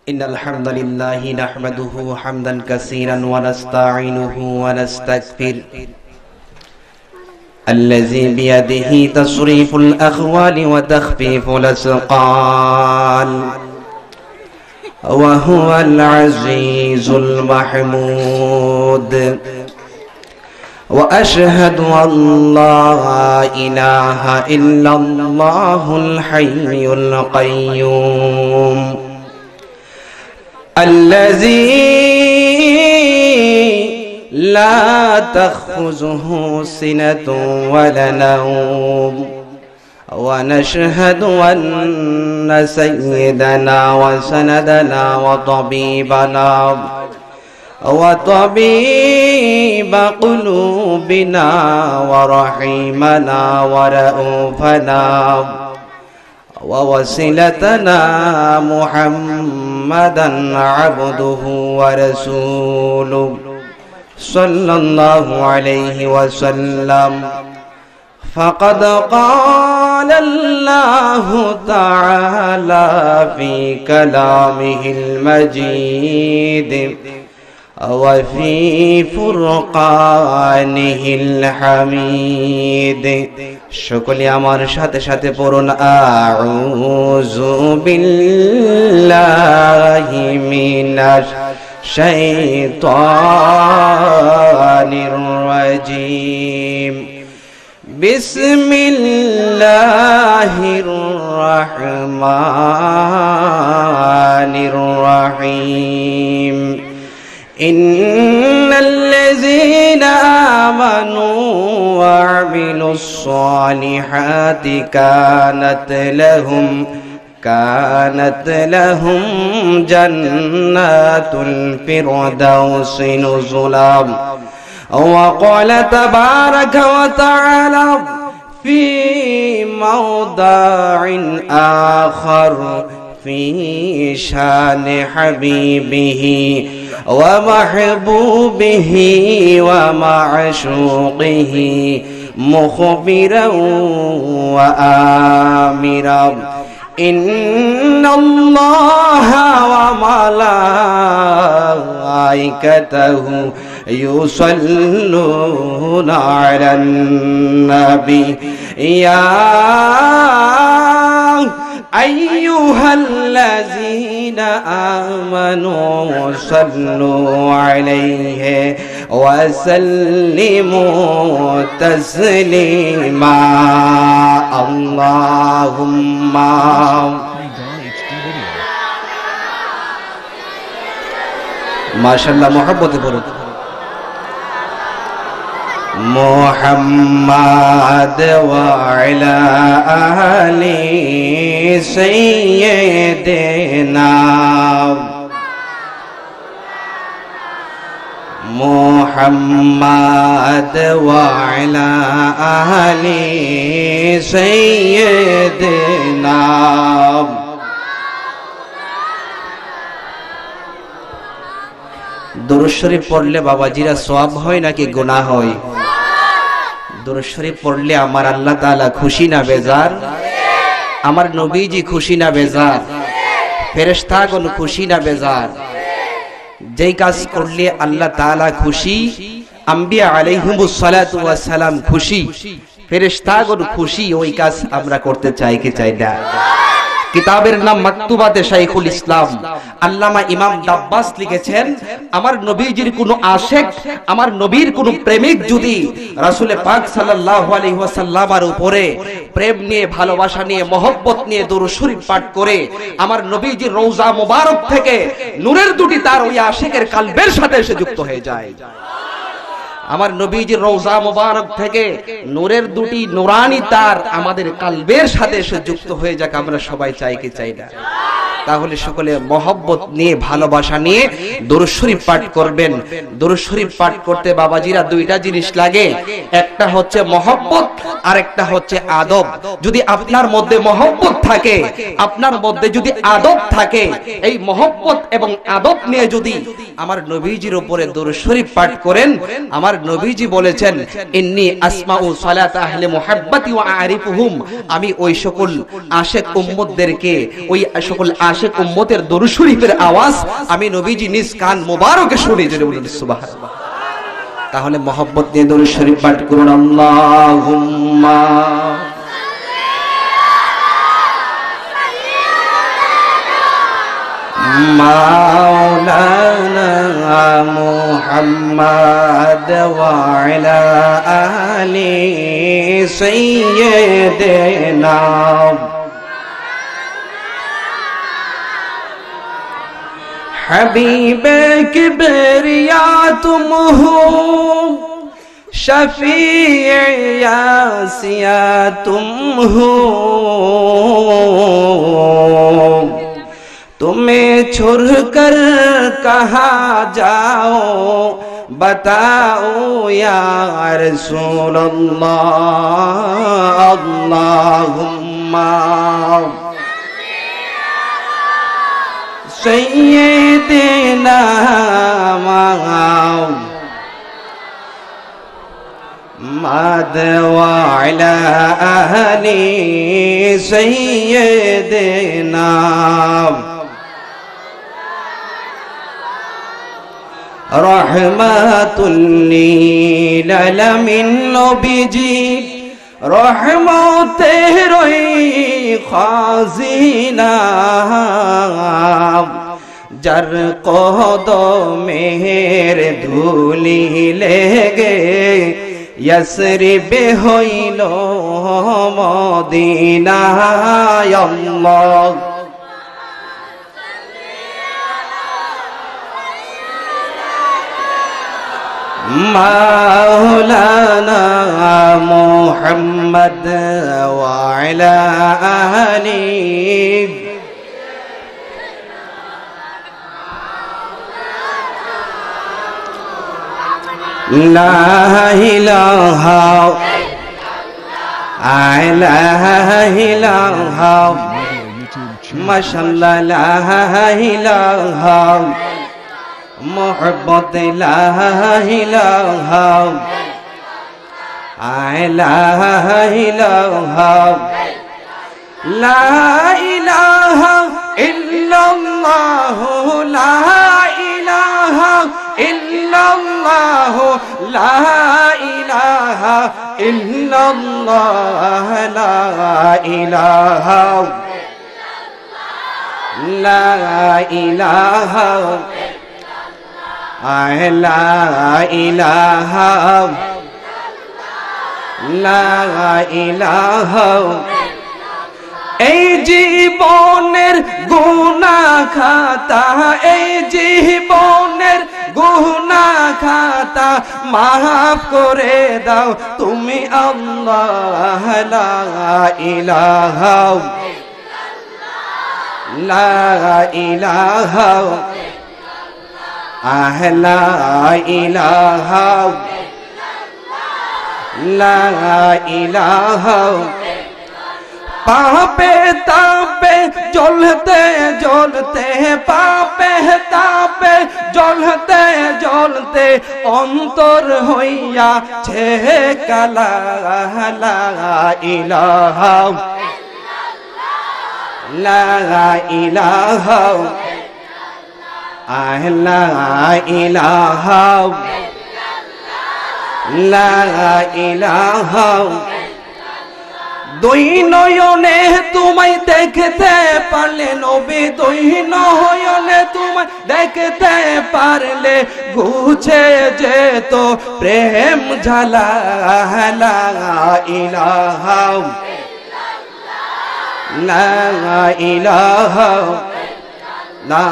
إن الحمد لله نحمده حمدا كثيرا ونستعينه ونستغفر الذي بيده تصريف الأخوال وتخفيف الأثقال وهو العزيز المحمود وأشهد أن لا إله إلا الله الحي القيوم الذي لا تأخذه سنة ولا نوم ونشهد أن سيدنا وسندنا وطبيب قلوبنا ورحيمنا ورؤوفنا ووسيلتنا محمدا عبده ورسوله صلى الله عليه وسلم فقد قال الله تعالى في كلامه المجيد وفي فرقانه الحميد সকলে আমার সাথে সাথে পড়ুন আউযু বিল্লাহি মিনাশ শাইতানির রাজীম বিসমিল্লাহির রহমানির রহিম إن الذين آمنوا وعملوا الصالحات كانت لهم جنات الفردوس نزلا وقال تبارك وتعالى في موضع آخر في شان حبيبه ومحبوبه ومعشوقه مخبرا وآمرا إن الله وملائكته يصلون على النبي يا أيها الذين آمنوا صلوا عليه وسلموا تسليما اللهم ما شاء الله محبت برد محمد وعلى آل سيدنا محمد وعلى آل سيدنا দুরূদ শরীফ পড়লে বাবাজিরা সওয়াব হয় নাকি গুনাহ হয়? দুরূদ শরীফ পড়লে আমার আল্লাহ তাআলা খুশি না বেজার? আমার নবীজি খুশি না বেজার? ফেরেশতাগণ খুশি না বেজার? যেই কাজ করলে আল্লাহ তাআলা খুশি, আম্বিয়া আলাইহিমুস সালাতু ওয়াস সালাম খুশি, ফেরেশতাগণ খুশি, ওই কাজ আমরা করতে চাই কি চাই না? কিতাবের নাম মাকতুবাতে শাইখুল ইসলাম আল্লামা ইমাম দাব্বাস লিখেছেন, আমার নবীজির কোন আশিক, আমার নবীর কোন প্রেমিক যদি রাসূল পাক সাল্লাল্লাহু আলাইহি ওয়াসাল্লামের উপরে প্রেম নিয়ে, ভালোবাসা নিয়ে, মহব্বত নিয়ে দরুদ শরীফ পাঠ করে আমার নবীজির রওজা মোবারক থেকে নূরের দুটি তার ওই আশিকের কলবের সাথে এসে যুক্ত হয়ে যায়। আমার নবীজির রওজা মোবারক থেকে নূরের দুটি নুরানি তার আমাদের কলবের সাথে এসে যুক্ত হয়ে যাক, আমরা সবাই চাই কি চাই না? তাহলে সকলে মহব্বত নিয়ে, ভালোবাসা নিয়ে দরুদ শরীফ পাঠ করবেন। দরুদ শরীফ পাঠ করতে বাবাজিরা দুইটা জিনিস লাগে, একটা হচ্ছে মহব্বত আর একটা হচ্ছে আদব। যদি আপনার মধ্যে মহব্বত থাকে, আপনার মধ্যে যদি আদব থাকে, এই মহব্বত এবং আদব নিয়ে যদি আমার নবীজির উপরে দরুদ শরীফ পাঠ করেন, আমার নবীজি বলেছেন ইন্নী আসমাউ সালাত আহলে মুহাব্বতি ওয়া আরিফুহুম, আমি ওই সকল আশিক উম্মতদেরকে, ওই সকল আশিক উম্মতের দরুদ শরীফের আওয়াজ আমি নবীজি নিজ কান মোবারকে শুনি, জোরে বলুন সুবহানাল্লাহ। তাহলে মহব্বত দিয়ে দরুদ শরীফ পাঠ করুন। আল্লাহুম্মা মাওলানা মুহাম্মদ ওয়া আলা আলি সাইয়্যিদিনা हबीबे किबरिया तुम हो, शफीए यासिया तुम हो, तुम्हें छोड़कर कहाँ जाओ बताओ या रसूल अल्लाह। अल्लाहुम्मा सय्यिदना मुहम्मद व अला आलि सय्यिदना रहमतुल लिल आलमीन नबीजी रहमतेरोई खाजिना जर कदमेर धूलि लेगे यसरिब हইল मदीना। अल्लाह मौलाना मुहम्मद व अला आलि ला इलाहा इल्लल्लाह माशाअल्लाह ला इलाहा मोहब्बत ला इलाहा इल्लल्लाह ला इलाहा इल्लल्लाह ला इलाहा इल्लल्लाह ला इलाहा इल्लल्लाह ला इलाहा ला इलाहा ला इलाहा ला इलाहा এই জীবনের গুনাহ খাতা এই জীবনের গুনাহ খাতা মাফ করে দাও তুমি আল্লাহ। লা ইলাহা লা ইলাহা লা ইলাহা লা ইলাহা पापे तापे जलते जलते पापे तापे जलते जलते अंतर हইয়া छे काला। ला इलाहा ला इलाहा ला इलाहा ला इलाहा দুই নয়নে তোমায় দেখতে পারলে নবী দুই নয়নে তোমায় দেখতে পারলে ঘুচে যেত প্রেম ঝালা। লা ইলাহা লা ইলাহা লা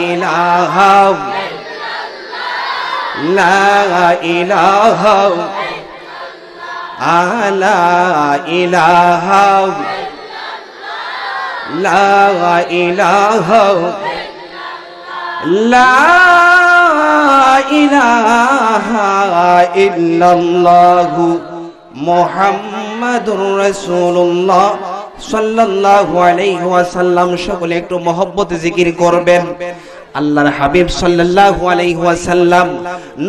ইলাহা লা ইলাহা লা ইলাহা লা ইলাহা লা ইলাহা ইল্লাল্লাহু মুহাম্মাদুর রাসূলুল্লাহ সাল্লাল্লাহু আলাইহি ওয়াসাল্লাম। সকলে একটু মহব্বতে জিকির করবেন। আল্লাহর হাবিব সাল্লাল্লাহু আলাইহি ওয়াসাল্লাম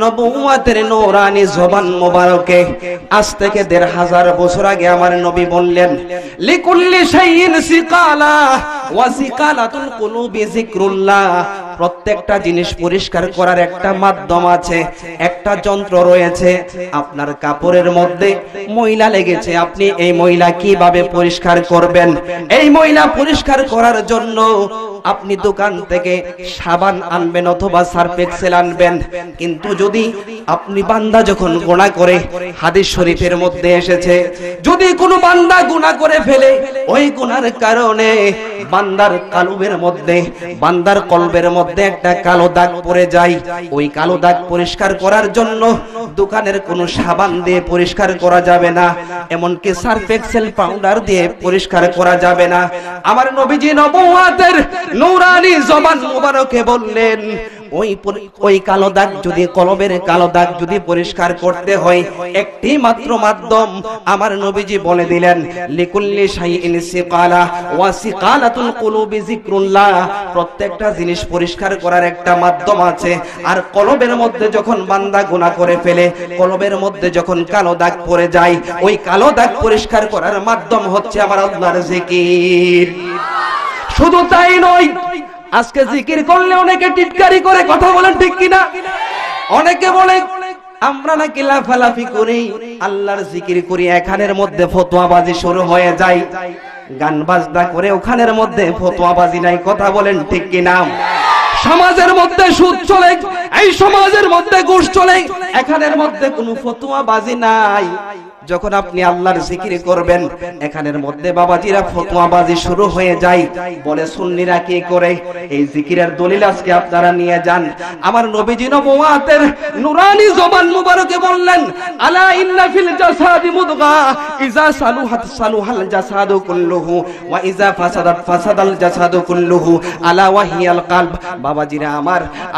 নবুয়তের নূরানি জবান মোবারকে আজ থেকে ১৫০০ বছর আগে আমার নবী বললেন লিকুল্লি শাইইন সিকালা ওয়াসিকালাতুল কুলুবি যিকরুল্লাহ। প্রত্যেকটা জিনিস পরিষ্কার করার একটা মাধ্যম আছে, একটা যন্ত্র রয়েছে। আপনার কাপড়ের মধ্যে ময়লা লেগেছে, আপনি এই ময়লা কিভাবে পরিষ্কার করবেন? এই ময়লা পরিষ্কার করার জন্য আপনি দোকান থেকে সাবান আনবেন অথবা সার্ফ এক্সেল আনবেন। কিন্তু যদি আপনি বান্দা যখন গুনাহ করে, হাদিস শরীফের মধ্যে এসেছে, যদি কোনো বান্দা গুনাহ করে ফেলে, ওই গুনার কারণে বান্দার কালবের মধ্যে, বান্দার কলবের মধ্যে একটা কালো দাগ পড়ে যায়। ওই কালো দাগ পরিষ্কার করার জন্য দোকানের কোনো সাবান দিয়ে পরিষ্কার করা যাবে না, এমনকি সার্ফ এক্সেল পাউডার দিয়ে পরিষ্কার করা যাবে না। আমার নবীজি নবুয়তের নূরানি জবান মুবারকে বললেন, ওই কালো দাগ যদি, কলবের কালো দাগ যদি পরিষ্কার করতে হয়, একটি মাত্র মাধ্যম আমার নবীজি বলে দিলেন, লিকুল্লি শাইইন সিকালা ওয়া সিকালাতুল কুলুবি যিকরুল্লাহ। প্রত্যেকটা জিনিস পরিষ্কার করার একটা মাধ্যম আছে। আর কলবের মধ্যে যখন বান্দা গুনাহ করে ফেলে, কলবের মধ্যে যখন কালো দাগ পড়ে যায়, ওই কালো দাগ পরিষ্কার করার মাধ্যম হচ্ছে আমার আল্লাহর জিকির। শুধু তাই নয়, আজকে জিকির করলে অনেকে টিটকারি করে, কথা বলেন ঠিক কিনা? অনেকে বলে আমরা নাকি লাফালাফি করি, আল্লাহর জিকির করি, এখানের মধ্যে ফতোয়াবাজি শুরু হয়ে যায়। গান বাজনা করে ওখানের মধ্যে ফতোয়াবাজি নাই, কথা বলেন ঠিক কিনা? সমাজের মধ্যে সুদ চলে, এই সমাজের মধ্যে ঘুষ চলে, এখানের মধ্যে কোনো ফতোয়াবাজি নাই। যখন আপনি আল্লাহর জিকির করবেন, এখানের মধ্যে বাবাজিরা ফতোয়াবাজি শুরু হয়ে যায়। বলে সুন্নিরা কি করে? এই জিকিরের দলিল আজকে আপনারা নিয়ে যান। আমার নবীজি নবুয়তের নূরানি জবান মুবারকে বললেন, আলা ইন্না ফিল জাসাদি মুদগা ইজা সালুহাত সালুহাল জাসাদু কুল্লুহু ওয়া ইজা ফাসাদাত ফাসাদাল জাসাদু কুল্লুহু আলা ওয়া হিয়াল কলব। বাবাজিরা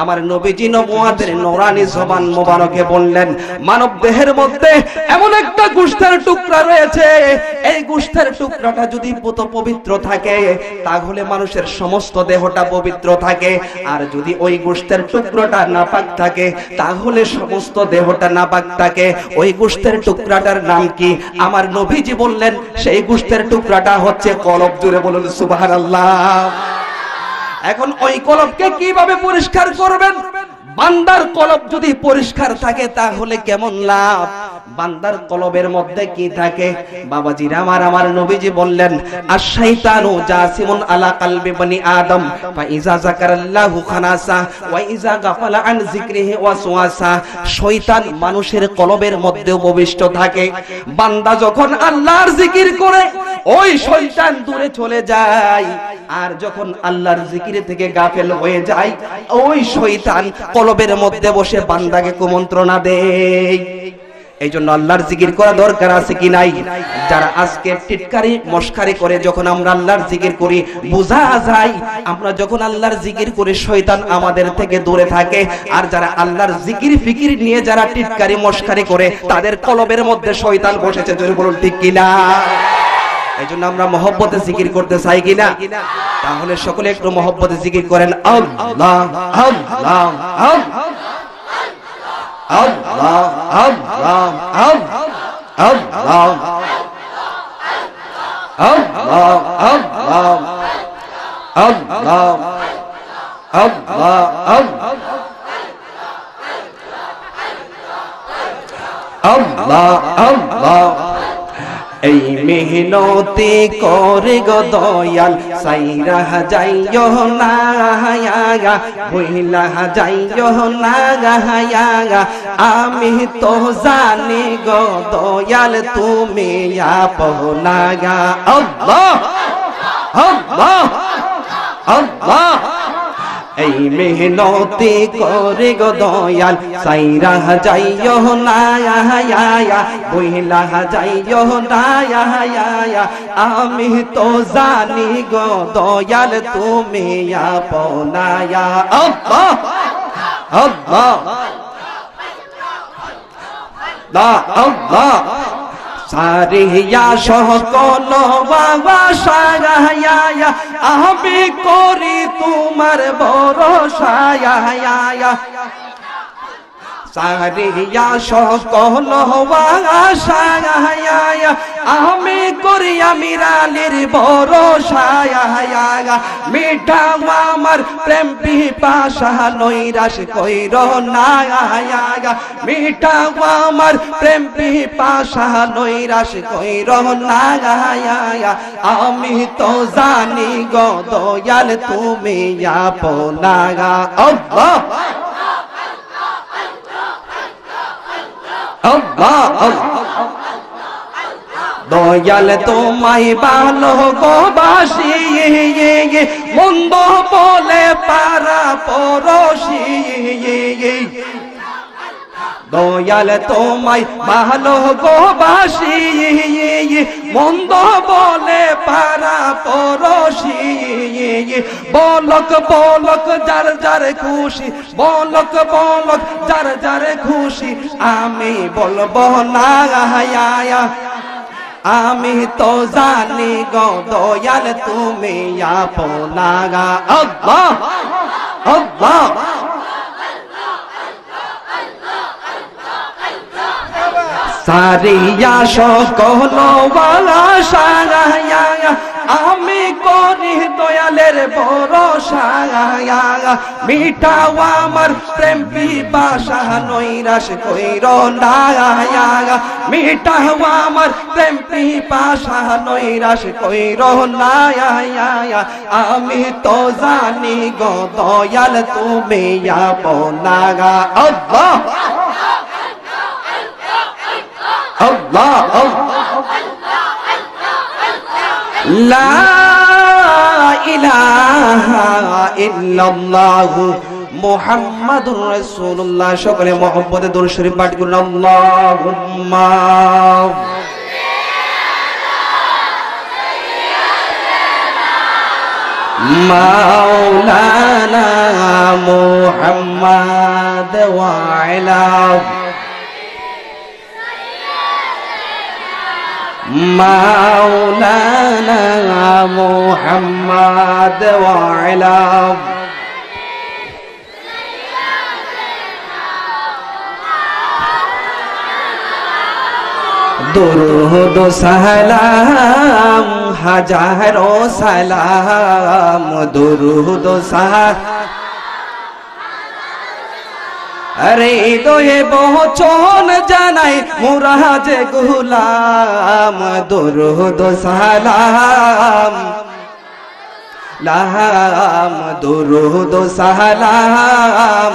আমার নবীজি নবুয়তের নূরানি জবান মুবারকে বললেন, মানব দেহের মধ্যে এমন একটা গোশতের টুকরা রয়েছে, এই গোশতের টুকরাটা যদি পবিত্র থাকে, তাহলে মানুষের সমস্ত দেহটা পবিত্র থাকে। আর যদি ওই গোশতের টুকরাটা নাপাক থাকে, তাহলে সমস্ত দেহটা নাপাক থাকে। ওই গোশতের টুকরাটার নাম কি? আমার নবীজি বললেন, সেই গোশতের টুকরাটা হচ্ছে কলব। জোরে বলুন সুবহানাল্লাহ। এখন ওই কলবকে কিভাবে পরিষ্কার করবেন? বান্দার কলব যদি পরিষ্কার থাকে তাহলে কেমন লাভ? বান্দার কলবের মধ্যে কি থাকে? বাবাজিরা আমার নবীজি বললেন, আশ-শাইতানু জাসিমুন আলা কলবি বনি আদম ফা ইজা যাকারাল্লাহু খানাসা ওয়া ইজা গাফালা আন যিকরিহি ওয়াসওয়াসা। শয়তান মানুষের কলবের মধ্যে উপবিষ্ট থাকে। বান্দা যখন আল্লাহর জিকির করে, ওই শয়তান দূরে চলে যায়। আর যখন আল্লাহর জিকির থেকে গাফেল হয়ে যায়, ওই শয়তান কলবের মধ্যে বসে বান্দাকে কুমন্ত্রণা দেয়। এই জন্য আল্লাহর জিকির করা দরকার আছে কি নাই? যারা আজকে টিটকারি মস্কারি করে, যখন আমরা আল্লাহর জিকির করি, বোঝা যায় আমরা যখন আল্লাহর জিকির করি শয়তান আমাদের থেকে দূরে থাকে। আর যারা আল্লাহর জিকির ফিকির নিয়ে যারা টিটকারি মস্কারি করে, তাদের কলবের মধ্যে শয়তান বসেছে। জোরে বলুন ঠিক কিনা? এই জন্য আমরা মহব্বতে জিকির করতে চাই কিনা? তাহলে সকলে একটু মহব্বতে জিকির করেন, আল্লাহ আল্লাহ আল্লাহ আল্লাহ আল্লাহ আল্লাহ আল্লাহ আল্লাহ আল্লাহ আল্লাহ আল্লাহ। এই মেহনতি করে গো দয়াল, সাইরা যাইও না ভুইলা যাইও না। আমি তো জানি গো দয়াল তুমি আপনা। আল্লাহ আল্লাহ আল্লাহ। এই মেহনতি করে গো দয়াল, সাইরা যাইও না বইলা যাইও না। আমি তো জানি গো দয়াল তুমি আপনা। আল্লাহ আল্লাহ আল্লাহ। সারিয়া সকল বাবাসা আমি করি তোমার ভরসা। সারিয়া সকল বাবাসা আমি করি আমির আলীর ভরসায় মিঠা আমার প্রেম পিপাসা নৈরাশ কইর না মিঠা আমার প্রেম পিপাসা নৈরাশ কইর না আমি তো জানি গো দয়াল তুমি আপনা আল্লাহ আল্লাহ দয়াল তোমায় ভালোবাসি মন্দ বলে পারা পরশি দয়াল তোমায় ভালোবাসি মন্দ বলে পারা পরশি বলক বলক যার যার খুশি বলক বলক যার যার খুশি আমি বলবো না আমি তো জানি গো দয়াল তুমি আপনা আল্লাহ আল্লাহ সারিয়া সকল বাসা আমি করি দয়ালের ভরসা মিঠা আমার প্রেম পিপাসা নৈরাশ কইর না মিঠা আমার প্রেম পিপাসা নৈরাশ কইর না আমি তো জানি গো দয়াল তুমি আপনা আল্লাহ আল্লাহ লা ইলাহা ইল্লাল্লাহ মুহাম্মাদুর রাসূলুল্লাহ সকলে মুহাম্মদে দরুদ শরীফ পাঠ করুন আল্লাহুম্মা মাওলানা মুহাম্মাদ ওয়া আলা মাওলানা মুহাম্মাদ ওয়া আলা দুরূদ সালাম হাজারো সালাম দুরূদ সালাম আরে দোয়ে বচন জানাই মুরাজে গুলাম দুরূদ সালাম লাম দুরূদ সালাম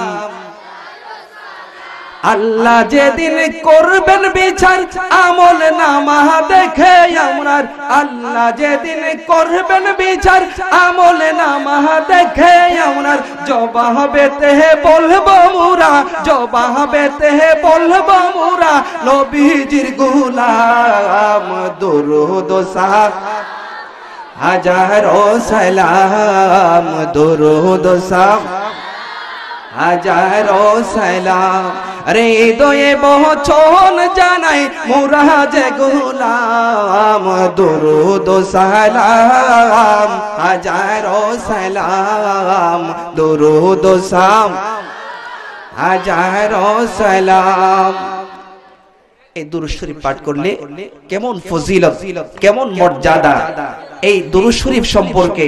আল্লাহ যেদিন করবেন বিচার আমল নামা দেখে আমরা আল্লাহ যেদিন করবেন বিচার আমল নামা দেখে আমরা জবাবেতে বলবো মুরা জবাবেতে বলবো মুরা নবীজির গোলাম দুরূদ সালাম হাজারো সালাম দুরূদ সালাম হাজারো সালাম হৃদয়ে বচন জানাই মুরাজে গোলাম দুরূদ সালাম হাজারো সালাম দুরূদ সালাম হাজারো সালাম এই দুরূদ শরীফ পাঠ করলে কেমন ফজিলত কেমন মর্যাদা এই দুরূদ শরীফ সম্পর্কে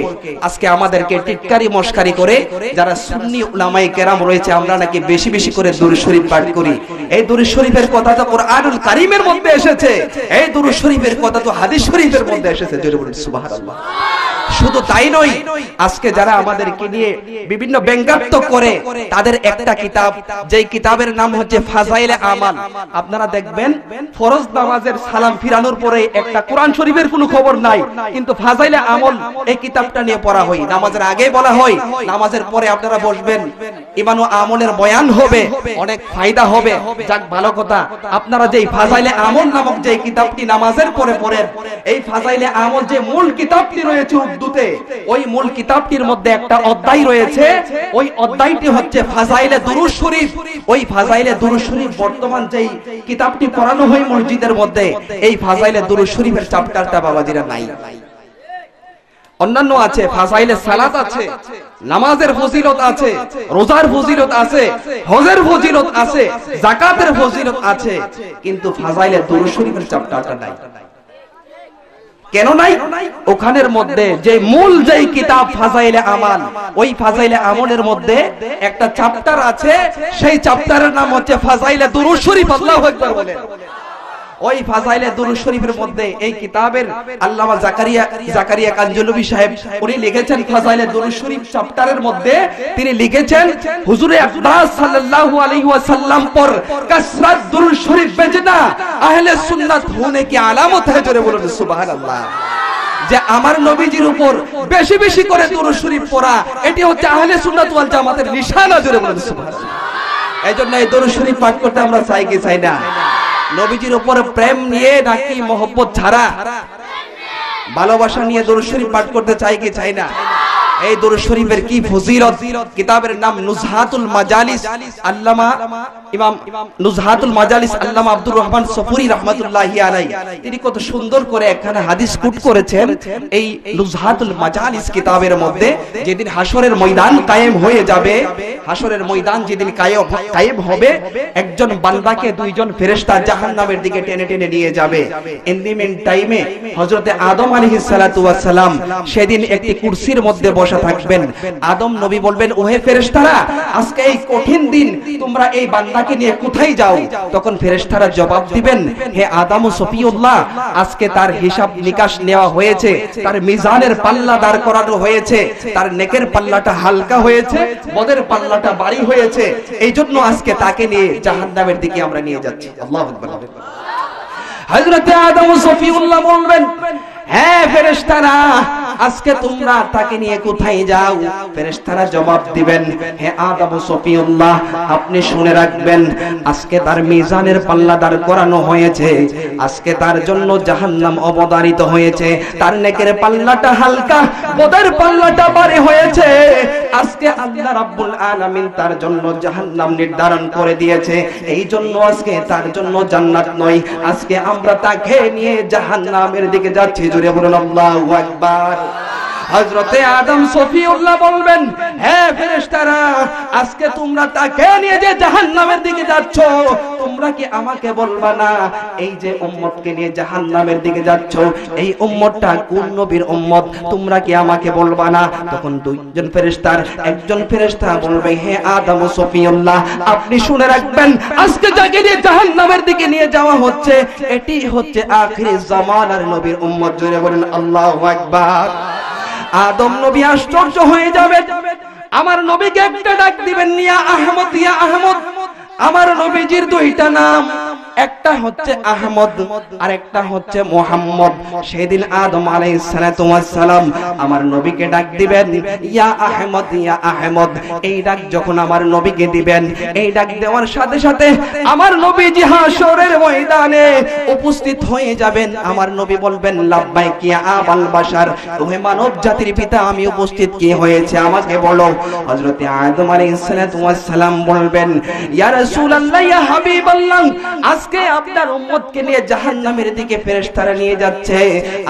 আজকে আমাদেরকে টিটকারি মশকারি করে যারা সুন্নি উলামায়ে কেরাম রয়েছে আমরা নাকি বেশি বেশি করে দুরূদ শরীফ পাঠ করি এই দুরূদ শরীফের কথা তো কুরআনুল কারীমের মধ্যে এসেছে এই দুরূদ শরীফের কথা তো হাদিস শরীফের মধ্যে এসেছে জোরে বলুন সুবহানাল্লাহ শুধু তাই নয় আজকে যারা আমাদেরকে নিয়ে বিভিন্ন ব্যঙ্গাত্মক করে তাদের একটা কিতাব যেই কিতাবের নাম হচ্ছে ফাজাইলে আমাল আপনারা দেখবেন ফরজ নামাজের সালাম ফিরানোর পরে একটা কোরআন শরীফের কোনো খবর নাই কিন্তু ফাজাইলে আমল এই কিতাবটা নিয়ে পড়া হয় নামাজের আগে বলা হয় নামাজের পরে আপনারা বসবেন ঈমান ও আমলের বয়ান হবে অনেক ফায়দা হবে যাক ভালো কথা আপনারা যেই ফাজাইলে আমল নামক যে কিতাবটি নামাজের পরে পড়েন এই ফাজাইলে আমল যে মূল কিতাবটি রয়েছে উর্দুতে ওই মূল কিতাবটির মধ্যে একটা অধ্যায় রয়েছে ওই অধ্যায়টি হচ্ছে ফাজাইলে দুরূদ শরীফ ওই ফাজাইলে দুরূদ শরীফ বর্তমান যেই কিতাবটি পড়ানো হয় মসজিদের মধ্যে এই ফাজাইলে দুরূদ শরীফের চ্যাপ্টারটা বাবাজিরা নাই অন্যান্য আছে ফাজাইলে সালাত আছে নামাজের ফজিলত আছে রোজার ফজিলত আছে হজের ফজিলত আছে যাকাতের ফজিলত আছে কিন্তু ফাজাইলে দুরূদ শরীফের চ্যাপ্টারটা নাই কেন নাই? ওখানের মধ্যে যে মূল যেই কিতাব ফাজাইলে আমাল, ওই ফাজাইলে আমলের মধ্যে একটা চ্যাপ্টার আছে, সেই চ্যাপ্টারের নাম হচ্ছে ফাজাইলে দুরূদ শরীফ। আল্লাহু আকবার বলেন। ওই ফাজাইলে দুরূদ শরীফের মধ্যে এই কিতাবের আল্লামা জাকারিয়া কাঞ্জলবি সাহেব উনি লিখেছেন ফাজাইলে দুরূদ শরীফ চ্যাপ্টারের মধ্যে তিনি লিখেছেন হুজুরে আকরাম সাল্লাল্লাহু আলাইহি ওয়াসাল্লাম पर कसरत दुरूद शरीफ भेजना अहले सुन्नत होने की আলামত है। জোরে বলুন সুবহানাল্লাহ। যে আমার নবীজির উপর বেশি বেশি করে দুরূদ শরীফ পড়া, এটি হচ্ছে আহলে সুন্নাত ওয়াল জামাতের নিশানা। জোরে বলুন সুবহানাল্লাহ। এইজন্য এই দুরূদ শরীফ পাঠ করতে আমরা চাই কি চাই না? নবীজির উপর প্রেম নিয়ে নাকি মোহব্বত ছাড়া ভালোবাসা নিয়ে দুরূদ শরীফ পাঠ করতে চাই কি চাই না? এই দুরূদ শরীফের কি ফজিলত! কিতাবের নাম নুজহাতুল মাজালিস, আল্লামা ইমাম নুজহাতুল মাজালিস আল্লামা আব্দুর রহমান সফুরি রাহমাতুল্লাহি আলাইহি তিনি কত সুন্দর করে একখানা হাদিস কোট করেছেন এই নুজহাতুল মাজালিস কিতাবের মধ্যে। যেদিন হাসরের ময়দান কায়েম হয়ে যাবে, হাসরের ময়দান যেদিন কায়েম হবে, একজন বান্দাকে দুইজন ফেরেশতা জাহান্নামের দিকে টেনে টেনে নিয়ে যাবে। ইন দি মিন টাইমে হযরতে আদম আলাইহিস সালাতু ওয়াস সালাম সেদিন একটি কুরসির মধ্যে বসা থাকবেন। আদম নবী বলবেন, ওহে ফেরেশতারা, আজকে এই কঠিন দিন তোমরা এই বান্দাকে নিয়ে কোথায় যাও? তখন ফেরেশতারা জবাব দিবেন, হে আদম ও সফিউল্লাহ, আজকে তার হিসাব নিকাশ নেওয়া হয়েছে, তার মিজানের পাল্লা দাঁড় করানো হয়েছে, তার নেকের পাল্লাটা হালকা হয়েছে, বদের পাল্লাটা ভারী হয়েছে, এইজন্য আজকে তাকে নিয়ে জাহান্নামের দিকে আমরা নিয়ে যাচ্ছি। আল্লাহু আকবার। হযরত আদম ও সফিউল্লাহ বলবেন, হ্যাঁ ফেরেশতারা, আজকে তোমরা তাকে নিয়ে কোথায় যাও? ফেরেশতারা জবাব দিবেন, হে আদম ও সফিউল্লাহ, আপনি শুনে রাখবেন, আজকে তার মিজানের পাল্লা দাঁড় করানো হয়েছে, আজকে তার জন্য জাহান্নাম অবধারিত হয়েছে, তার নেকের পাল্লাটা হালকা, বদের পাল্লাটা ভারী হয়েছে। আজকে আল্লাহ রাব্বুল আলামিন তার জন্য জাহান্নাম নির্ধারণ করে দিয়েছে, এই জন্য আজকে তার জন্য জান্নাত নয়, আজকে আমরা তাকে নিয়ে জাহান্নামের দিকে যাচ্ছি। জোরে বলুন আল্লাহু আকবার। হযরতে আদম সফিউল্লাহ বলবেন, হ্যাঁ ফেরেশতারা, আজকে তোমরা তাকে নিয়ে যে জাহান্নামের দিকে যাচ্ছ, তোমরা কি আমাকে বলবা না এই যে উম্মতকে নিয়ে জাহান্নামের দিকে যাচ্ছ, এই উম্মতটা কোন নবীর উম্মত? তোমরা কি আমাকে বলবা না? তখন দুইজন ফেরেশতার একজন ফেরেশতা বলবে, হে আদম ও সফিউল্লাহ, আপনি শুনে রাখবেন, আজকে যাকে নিয়ে জাহান্নামের দিকে নিয়ে যাওয়া হচ্ছে, এটি হচ্ছে আখির জামানার নবীর উম্মত। জোরে বলেন আল্লাহু আকবার। আদম নবী আশ্চর্য হয়ে যাবে, আমার নবীকে একটা ডাক দিবেন, ইয়া আহমদ, ইয়া আহমদ। আমার নবীজির দুইটা নাম, একটা হচ্ছে আহমদ আর একটা হচ্ছে মুহাম্মদ। সেদিন আদম আলাইহিস সালাতু ওয়াস সালাম আমার নবীকে ডাক দিবেন, ইয়া আহমদ, ইয়া আহমদ। এই ডাক যখন আমার নবীকে দিবেন, এই ডাক দেওয়ার সাথে সাথে আমার নবীজি হাসরের ময়দানে উপস্থিত হয়ে যাবেন। আমার নবী বলবেন, লাব্বাইক ইয়া আবাল বাশার, ওহে মানব জাতির পিতা, আমি উপস্থিত। কি হয়েছে আমাকে বলো। হযরত আদম আলাইহিস সালাতু ওয়াস সালাম বলবেন, ইয়া রাসূলুল্লাহ, ইয়া হাবিবাল্লাহ, আজকে আপনার উম্মতকে নিয়ে জাহান্নামের দিকে ফেরেশতারা নিয়ে যাচ্ছে।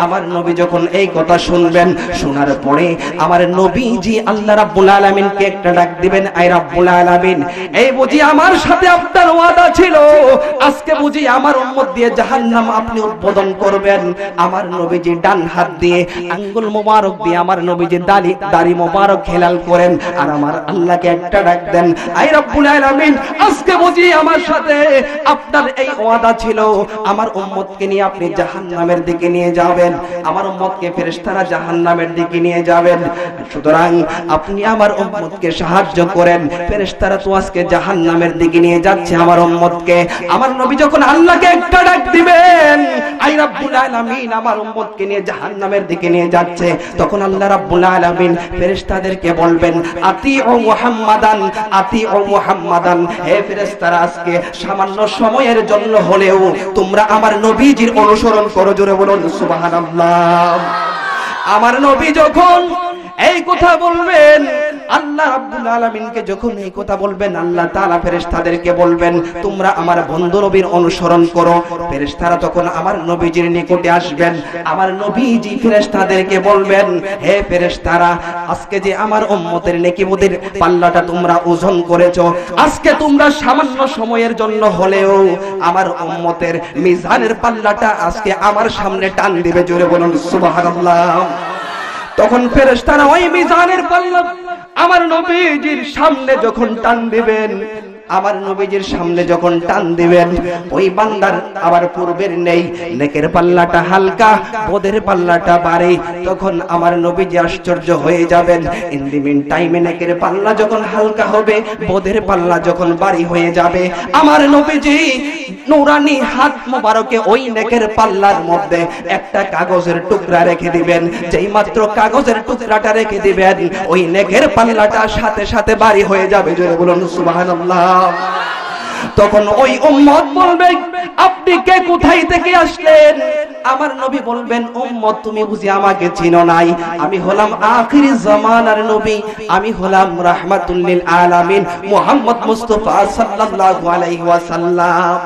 আমার নবী যখন এই কথা শুনবেন, শোনার পরে আমার নবীজি আল্লাহ রাব্বুল আলামিনকে একটা ডাক দিবেন, আয় রাব্বুল আলামিন, এই বুঝি আমার সাথে আপনার ওয়াদা ছিল, আজকে বুঝি আমার উম্মত দিয়ে জাহান্নাম আপনি উদ্বোধন করবেন। আমার নবীজি ডান হাত দিয়ে আঙ্গুল মোবারক দিয়ে আমার নবীজি দাড়ি মোবারক হেলাল করেন, আর আমার আল্লাহকে একটা ডাক দেন, আয় রাব্বুল আলামিন, আজকে বুঝি আমার সাথে আপনার এই ওয়াদা ছিল, আমার উম্মতকে নিয়ে আপনি জাহান্নামের দিকে নিয়ে যাবেন, আমার উম্মতকে ফেরেশতারা জাহান্নামের দিকে নিয়ে যাবেন। সুতরাং আপনি আমার উম্মতকে সাহায্য করেন, ফেরেশতারা তো আজকে জাহান্নামের দিকে নিয়ে যাচ্ছে আমার উম্মতকে। আমার নবী যখন আল্লাহকে একটা ডাক দিবেন, আই রাব্বুল আলামিন, আমার উম্মতকে নিয়ে জাহান্নামের দিকে নিয়ে যাচ্ছে, তখন আল্লাহ রাব্বুল আলামিন ফেরেশতাদেরকে বলবেন, আতিউ মুহাম্মাদান, আতিউ মুহাম্মাদান। হে ফেরেশতারা, আজকে সামান্য সময়ের জন্য হলেও তোমরা আমার নবীজির অনুসরণ করো। জোরে বলুন সুবহানাল্লাহ। আমার নবী যখন এই কথা বলবেন, আল্লাহ রাব্বুল আলামিনকে যখন এই কথা বলবেন, আল্লাহ তাআলা ফেরেশতাদেরকে বলবেন তোমরা আমার বন্ধু নবীর অনুসরণ করো। ফেরেশতারা তখন আমার নবীজির নিকটে আসবেন। আমার নবীজি ফেরেশতাদেরকে বলবেন, হে ফেরেশতারা, আজকে যে আমার উম্মতের নেকিমতের পাল্লাটা তোমরা ওজন করেছো, আজকে তোমরা সামান্য সময়ের জন্য হলেও আমার উম্মতের মিজানের পাল্লাটা আজকে আমার সামনে টান দিবে। জোরে বলুন সুবহানাল্লাহ। তখন ফেরেশতারা ওই মিজানের পাল্লা আমার নবীজির সামনে যখন টান দিবেন, আমার নবীজির সামনে যখন টান দিবেন, ওই বান্দার আবার পূর্বের নেই, নেকের পাল্লাটা হালকা, বদের পাল্লাটা ভারী। তখন আমার নবীজি আশ্চর্য হয়ে যাবেন। ইন দি মিন টাইমে নেকের পাল্লা যখন হালকা হবে, বদের পাল্লা যখন ভারী হয়ে যাবে, আমার নবীজি নূরানি হাত মোবারকে ওই নেকের পাল্লার মধ্যে একটা কাগজের টুকরা রেখে দিবেন। যেই মাত্র কাগজের টুকরাটা রেখে দিবেন, ওই নেকের পাল্লাটা সাথে সাথে ভারী হয়ে যাবে। জোরে বলুন সুবহানাল্লাহ। তখন ওই উম্মত বলবে, আপনি কে, কোথায় থেকে আসলেন? আমার নবী বলবেন, উম্মত তুমি বুঝি আমাকে চিনো নাই? আমি হলাম আখিরি জামানার নবী, আমি হলাম রাহমাতুল লিল আলামিন মুহাম্মদ মুস্তাফা সাল্লাল্লাহু আলাইহি ওয়াসাল্লাম।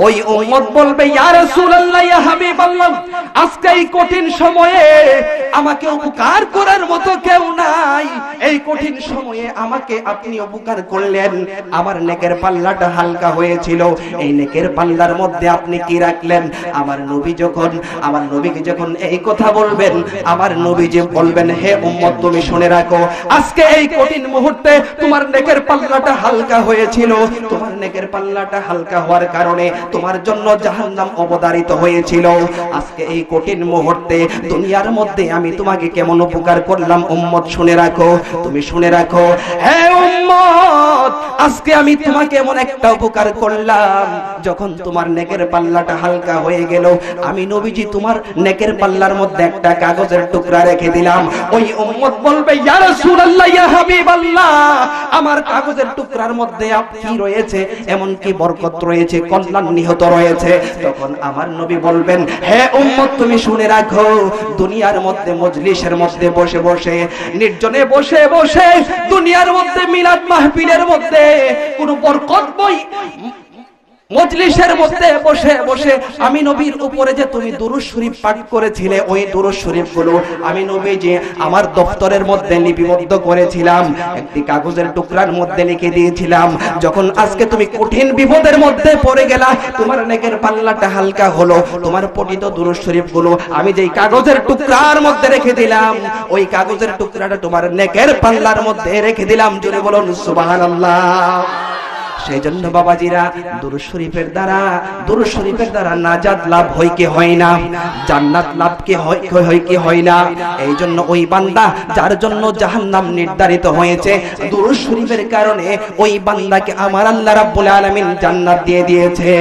ওই উম্মত বলবে, ইয়া রাসূলুল্লাহ, ইয়া হাবিবাল্লাহ, আজকে এই কঠিন সময়ে আমাকে উপকার করার মতো কেউ নাই। এই কঠিন সময়ে আমাকে আপনি উপকার করলেন। আমার নেকের পাল্লাটা হালকা হয়েছিল, এই নেকের পাল্লার মধ্যে আপনি কি রাখলেন? আমার নবীকে যখন এই কথা বলবেন, আমার নবী যে বলবেন, হে উম্মত তুমি শুনে রাখো, আজকে এই কঠিন মুহূর্তে তোমার নেকের পাল্লাটা হালকা হয়েছিল। তোমার নেকের পাল্লাটা হালকা হওয়ার কারণে তোমার জন্য জাহান্নাম অবধারিত হয়েছিল। আজকে এই কঠিন মুহূর্তে দুনিয়ার মধ্যে আমি তোমাকে কেমন উপকার করলাম উম্মত শুনে রাখো, তুমি শুনে রাখো। হে উম্মত, আজকে আমি তোমাকে এমন একটা উপকার করলাম, যখন তোমার নেকের পাল্লাটা হালকা হয়ে গেল, আমি নবীজি তোমার নেকের পাল্লার মধ্যে একটা কাগজের টুকরা রেখে দিলাম। ওই উম্মত বলবে, ইয়া রাসূলুল্লাহ, ইয়া হাবিবাল্লাহ, আমার কাগজের টুকরার মধ্যে কি রয়েছে? এমন কি বরকত রয়েছে, কল্যাণ নিহত রয়েছে। তখন আমার নবী বলবেন, হে উম্মত তুমি শুনে রাখো, দুনিয়ার মধ্যে মজলিসের মধ্যে বসে বসে, নির্জনে বসে বসে, দুনিয়ার মধ্যে মিলাদ মাহফিলের মধ্যে কোন বরকত বই, মজলিসের মধ্যে বসে বসে আমি নবীর উপরে যে তুমি দুরূদ শরীফ পাঠ করেছিলে, ওই দুরূদ শরীফ গুলো আমি নবী যে আমার দফতরের মধ্যে লিপিবদ্ধ করেছিলাম, একটি কাগজের টুকরার মধ্যে লিখে দিয়েছিলাম। যখন আজকে তুমি কঠিন বিপদের মধ্যে পড়ে গেলা, তোমার নেকের পাল্লাটা হালকা হলো, তোমার পঠিত দুরূদ শরীফ গুলো আমি যেই কাগজের টুকরার মধ্যে রেখে দিলাম, ওই কাগজের টুকরাটা তোমার নেকের পাল্লার মধ্যে রেখে দিলাম। জোরে বলুন সুবহানাল্লাহ। সেই জন্য বাবাজিরা, দুরূদ শরীফের দ্বারা নাজাত লাভ হয় কি হয় না, জান্নাত লাভ কি হয় কি হয় না। এই জন্য ওই বান্দা যার জন্য জাহান্নাম নির্ধারিত হয়েছে, দুরূদ শরীফের কারণে ওই বান্দাকে আমার আল্লাহ রাব্বুল আলামিন জান্নাত দিয়ে দিয়েছে।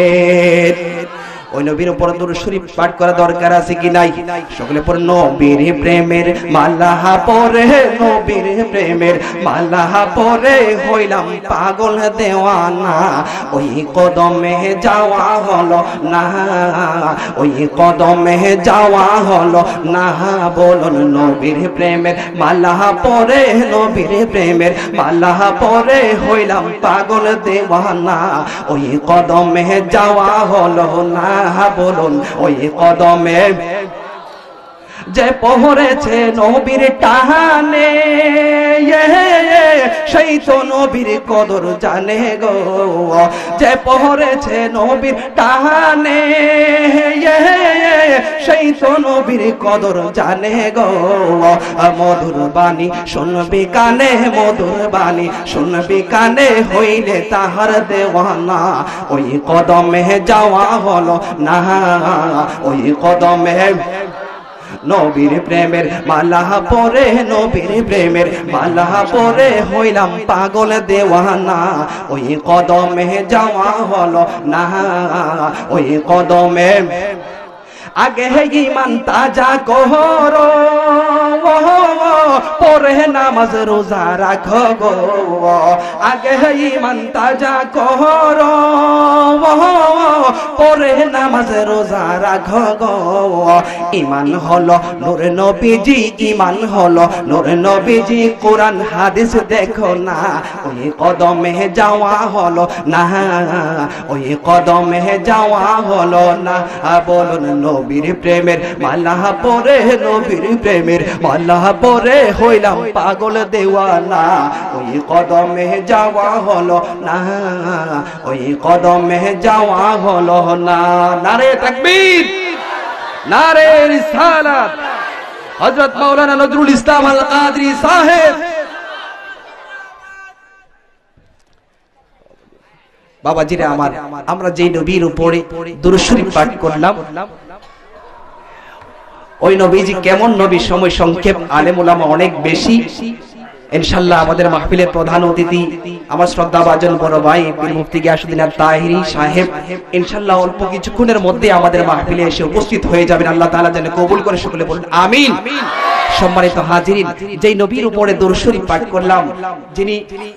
ওই নবীর উপর দুরূদ শরীফ পাঠ করা দরকার আছে কি নাই? সকলে পড়ে, নবীর প্রেমের মালা পরে, নবীর প্রেমের মালা পরে হইলাম পাগল দেওয়ানা, ওই কদমে যাওয়া হলো না, ওই কদমে যাওয়া হলো না। বলুন, নবীর প্রেমের মালা পরে, নবীর প্রেমের মালা পরে হইলাম পাগল দেওয়ানা, ওই কদমে যাওয়া হলো না। বলুন, ওই কদমে যে পড়েছে নবীর টানে, সেই তো নবীর কদর জানে গো, যে পড়েছে নবীর টানে, সেই তো নবীর কদর জানে গো। মধুর বাণী শুনবি কানে, মধুর বাণী শুনবি কানে, হইলে তাহার দেওয়ানা, ওই কদমে যাওয়া হলো না, ওই কদমে নবীর প্রেমের মালা পরে, নবীর প্রেমের মালা পরে হইলাম পাগল দেওয়ানা, ওই কদমে যাওয়া হলো না, ওই কদমে। আগে ঈমান তাজা করো, পরে নামাজ রোজা রাখো গো। আগে ঈমান তাজা করো, পরে নামাজ রোজা রাখো গো। ঈমান হলো নূর নবীজি, ঈমান হলো নূর নবীজি। কোরআন হাদিস দেখো না, ওই কদমে যাওয়া হলো না, ওই কদমে যাওয়া হলো না। বলুন নবীর প্রেমের মালা পরে, নবীর প্রেমের মালা পরে হইলাম পাগল দেওয়ানা। ওই কদমে যাওয়া হলো না, ওই কদমে যাওয়া হলো না। নারে তাকবীর, নারে রিসালাত। হযরত মাওলানা নজরুল ইসলাম আল কাদরি সাহেব। বাবাজিরা আমার, আমরা যেই নবীর উপরে দুরূদ শরীফ পাঠ করলাম, ওই নবীজি কেমন নবী? সময় সংক্ষেপ, আলেম ওলামা অনেক বেশি। ইনশাআল্লাহ আমাদের মাহফিলের প্রধান অতিথি আমার শ্রদ্ধাভাজন বড় ভাই পীর মুফতি গিয়াসউদ্দিন আত-তাহিরি সাহেব ইনশাআল্লাহ অল্প কিছুক্ষণের মধ্যে আমাদের মাহফিলে এসে উপস্থিত হয়ে যাবেন। আল্লাহ তাআলা যেন কবুল করে, সকলে বলুন আমিন। সম্মানিত হাজিরিন, যেই নবীর উপরে দরুদ শরীফ পাঠ করলাম, যিনি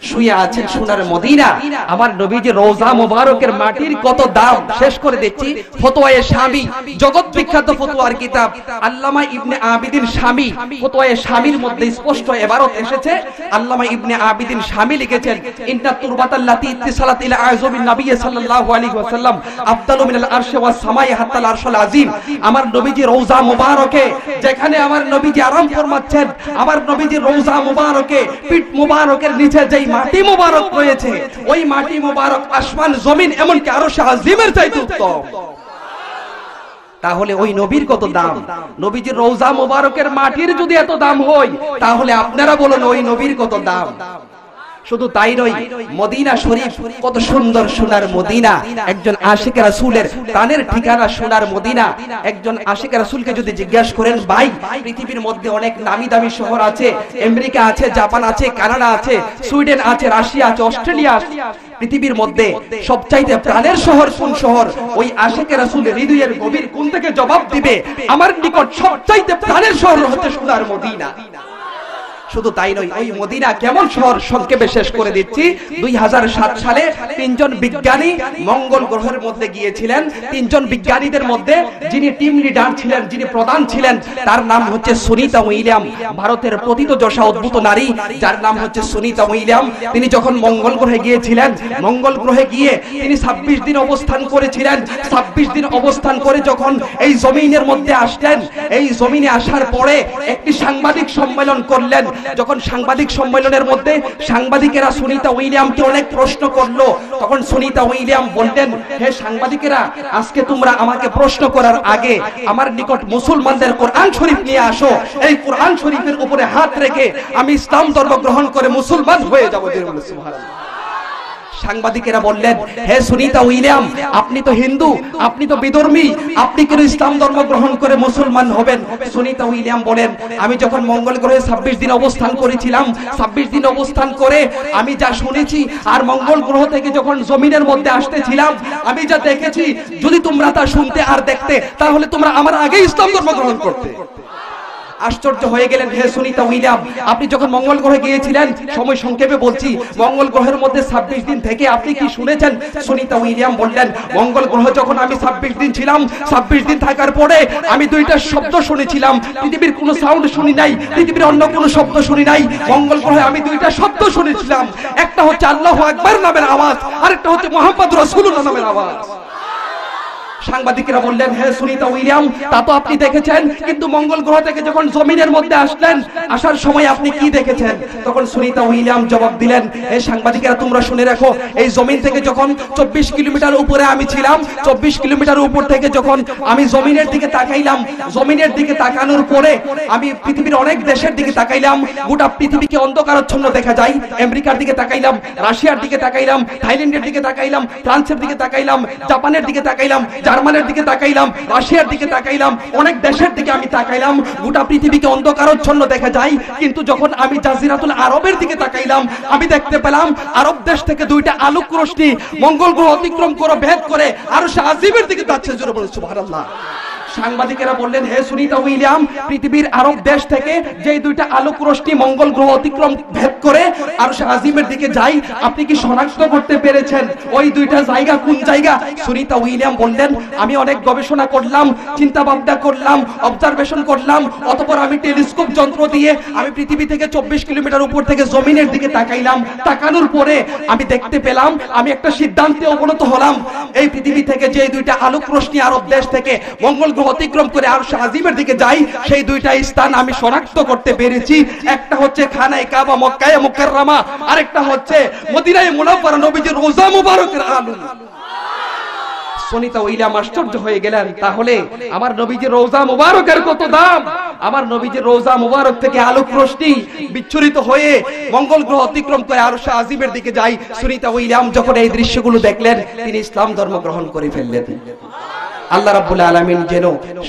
শুয়ে আছেন সোনার মদিনা, আমার নবীজির রওজা মোবারকের মাটির কত দাম শেষ করে দিচ্ছি। ফতোয়ায়ে শামী, জগৎ বিখ্যাত ফতোয়ার কিতাব আল্লামা ইবনে আবিদিন শামী, ফতোয়ায়ে শামীর মধ্যে স্পষ্ট ইবারত এসেছে। আল্লামা ইবনে আবিদিন শামী লিখেছেন, ইন্না তুরবাতাল্লাতী ইত্তিসালাত ইলা আযমিন নবী সাল্লাল্লাহু আলাইহি ওয়াসাল্লাম আফদালু মিনাল আরশি ওয়াস সামাই হাত্তাল আরশুল আযীম। আমার নবীজির রওজা মোবারকে, যেখানে আমার নবীজি আরাম ফরমাচ্ছেন, আমার নবীজির রওজা মোবারকে পিঠ মোবারকের নিচে যেই মাটি মোবারক রয়েছে, ওই মাটি মোবারক আসমান জমিন এমনকি আরশে আযীমের চাইতে উত্তম। তাহলে ওই নবীর কত দাম? নবীজির রওজা মোবারকের মাটির যদি এত দাম হয়, তাহলে আপনারা বলুন ওই নবীর কত দাম? শুধু তাই নয়, মদিনা শরীফ কত সুন্দর, সোনার মদিনা। একজন আশিক রাসূলের প্রাণের ঠিকানা সোনার মদিনা। একজন আশিক রাসূলকে যদি জিজ্ঞাসা করেন, ভাই পৃথিবীর মধ্যে অনেক নামি দামি শহর আছে, আমেরিকা আছে, জাপান আছে, কানাডা আছে, সুইডেন আছে, রাশিয়া আছে, অস্ট্রেলিয়া আছে, পৃথিবীর মধ্যে সবচাইতে প্রাণের শহর কোন শহর? ওই আশিক রাসূলের হৃদয়ের গভীর কোন থেকে জবাব দিবে, আমার নিকট সবচাইতে প্রাণের শহর হচ্ছে সোনার মদিনা। শুধু তাই নয়, ওই মদিনা কেমন শহর সংক্ষেপে শেষ করে দিচ্ছি। 2007 সালে তিনজন বিজ্ঞানী মঙ্গল গ্রহের মধ্যে গিয়েছিলেন। তিনজন বিজ্ঞানীদের মধ্যে যিনি টিম লিডার ছিলেন, যিনি প্রধান ছিলেন, তার নাম হচ্ছে সুনিতা উইলিয়াম। ভারতের প্রথিতযশা অদ্ভুত নারী, যার নাম হচ্ছে সুনিতা উইলিয়াম। তিনি যখন মঙ্গল গ্রহে গিয়েছিলেন, মঙ্গল গ্রহে গিয়ে তিনি 26 দিন অবস্থান করেছিলেন। 26 দিন অবস্থান করে যখন এই জমিনের মধ্যে আসলেন, এই জমিনে আসার পরে একটি সাংবাদিক সম্মেলন করলেন। যখন সাংবাদিক সম্মেলনের মধ্যে সাংবাদিকেরা সুনিতা উইলিয়ামকে অনেক প্রশ্ন করলো, তখন সুনিতা উইলিয়াম বললেন, হে সাংবাদিকেরা, আজকে তোমরা আমাকে প্রশ্ন করার আগে আমার নিকট মুসলমানদের কোরআন শরীফ নিয়ে আসো। এই কোরআন শরীফের উপরে হাত রেখে আমি ইসলাম ধর্ম গ্রহণ করে মুসলমান হয়ে যাব। সুবহানাল্লাহ। সাংবাদিকেরা বললেন, হে সুনিতা উইলিয়াম, আপনি তো হিন্দু, আপনি তো বিধর্মী, আপনি কেন ইসলাম ধর্ম গ্রহণ করে মুসলমান হবেন? সুনিতা উইলিয়াম বলেন, আমি যখন মঙ্গল গ্রহে 26 দিন অবস্থান করেছিলাম, 26 দিন অবস্থান করে আমি যা শুনেছি, আর মঙ্গল গ্রহ থেকে যখন জমিনের মধ্যে আসতেছিলাম, আমি যা দেখেছি, যদি তোমরা তা শুনতে আর দেখতে, তাহলে তোমরা আমার আগে ইসলাম ধর্ম গ্রহণ করতে। আশ্চর্য হয়ে গেলেন, হে সুনিতা উইলিয়াম, আপনি যখন মঙ্গল গ্রহে গিয়েছিলেন, সময় সংক্ষেপে বলছি, মঙ্গল গ্রহের মধ্যে 26 দিন থেকে আপনি কি শুনেছেন? সুনিতা উইলিয়াম বললেন, মঙ্গল গ্রহ যখন আমি 26 দিন ছিলাম, 26 দিন থাকার পরে আমি দুইটা শব্দ শুনেছিলাম। পৃথিবীর কোনো সাউন্ড শুনি নাই, পৃথিবীর অন্য কোনো শব্দ শুনি নাই। মঙ্গল গ্রহে আমি দুইটা শব্দ শুনেছিলাম, একটা হচ্ছে আল্লাহু আকবার নামের আওয়াজ, আরেকটা হচ্ছে মুহাম্মদ রাসূলুল্লাহ নামের আওয়াজ। সাংবাদিকেরা বললেন, হে সুনিতা উইলিয়াম, তা তো আপনি দেখেছেন, কিন্তু মঙ্গল গ্রহ থেকে যখন জমিনের মধ্যে আসলেন, আসার সময় আপনি কি দেখেছেন? তখন সুনিতা উইলিয়াম জবাব দিলেন, হে সাংবাদিকেরা, তোমরা শুনে রাখো, এই জমিন থেকে যখন 24 কিলোমিটার উপরে আমি ছিলাম, 24 কিলোমিটার উপর থেকে যখন আমি জমিনের দিকে তাকাইলাম, জমিনের দিকে তাকানোর পরে আমি পৃথিবীর অনেক দেশের দিকে তাকাইলাম, গোটা পৃথিবীকে অন্ধকারাচ্ছন্ন দেখা যায়। আমেরিকার দিকে তাকাইলাম, রাশিয়ার দিকে তাকাইলাম, থাইল্যান্ডের দিকে তাকাইলাম, ফ্রান্সের দিকে তাকাইলাম, জাপানের দিকে তাকাইলাম, জার্মানের দিকে তাকাইলাম, রাশিয়ার দিকে তাকাইলাম, অনেক দেশের দিকে আমি তাকাইলাম, গোটা পৃথিবীকে অন্ধকারাচ্ছন্ন দেখা যায়। কিন্তু যখন আমি জাজিরাতুল আরবের দিকে তাকাইলাম, আমি দেখতে পেলাম আরব দেশ থেকে দুইটা আলোক রশ্মি মঙ্গল গ্রহ অতিক্রম করে ভেদ করে আরশে আজিমের দিকে যাচ্ছে। জোরে বলুন সুবহানাল্লাহ। সাংবাদিকেরা বললেন, হে সুনিতা উইলিয়াম, পৃথিবীর আরব দেশ থেকে যে দুইটা আলোক রশ্মি মঙ্গল গ্রহ অতিক্রম ভেদ করে আরশ আজিমের দিকে যায়, আপনি কি শনাক্ত করতে পেরেছেন ওই দুইটা জায়গা কোন জায়গা? সুনিতা উইলিয়াম বললেন, আমি অনেক গবেষণা করলাম, চিন্তা ভাবনা করলাম, অবজারভেশন করলাম, অতঃপর আমি টেলিস্কোপ যন্ত্র দিয়ে আমি পৃথিবী থেকে 24 কিলোমিটার উপর থেকে জমিনের দিকে তাকাইলাম। তাকানোর পরে আমি দেখতে পেলাম, আমি একটা সিদ্ধান্তে উপনীত হলাম, এই পৃথিবী থেকে যে দুইটা আলোক রশ্মি আরব দেশ থেকে মঙ্গল গ্রহ অতিক্রম করে আরশ আজিমের দিকে যায়, সেই দুইটা স্থান আমি শনাক্ত করতে পেরেছি। একটা হচ্ছে খানায়ে কাবা মক্কায়ে মুকাররমা, আরেকটা হচ্ছে মদিনায়ে মুনাওয়ারা নবীজির রওজা মুবারকের আলো। সুনিতা উইলিয়াম আশ্চর্য হয়ে গেলেন, তাহলে আমার নবীজির রওজা মুবারকের কত দাম! আমার নবীজির রওজা মুবারক থেকে আলোক রশ্মি বিচ্ছুরিত হয়ে মঙ্গল গ্রহ অতিক্রম করে আরশ আজিমের দিকে যায়। সুনিতা উইলিয়াম যখন এই দৃশ্যগুলো দেখলেন, তিনি ইসলাম ধর্ম গ্রহণ করে ফেললেন। আল্লাহ রাব্বুল আলামিন যেন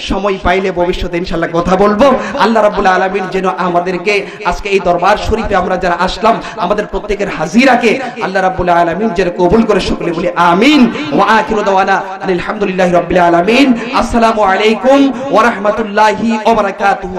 সময় পাইলে ভবিষ্যতে ইনশাআল্লাহ কথা বলবো। আল্লাহ রাব্বুল আলামিন যেন আমাদেরকে আজকে এই দরবার শরীফে আমরা যারা আসলাম, আমাদের প্রত্যেকের হাজিরাকে আল্লাহ রাব্বুল আলামিন যেন কবুল করে, সকলে বলি আমিন। ওয়া আখিরু দাওয়ানা আলহামদুলিল্লাহি রাব্বিল আলামিন। আসসালামু আলাইকুম ওয়া রাহমাতুল্লাহি ওয়া বারাকাতুহু।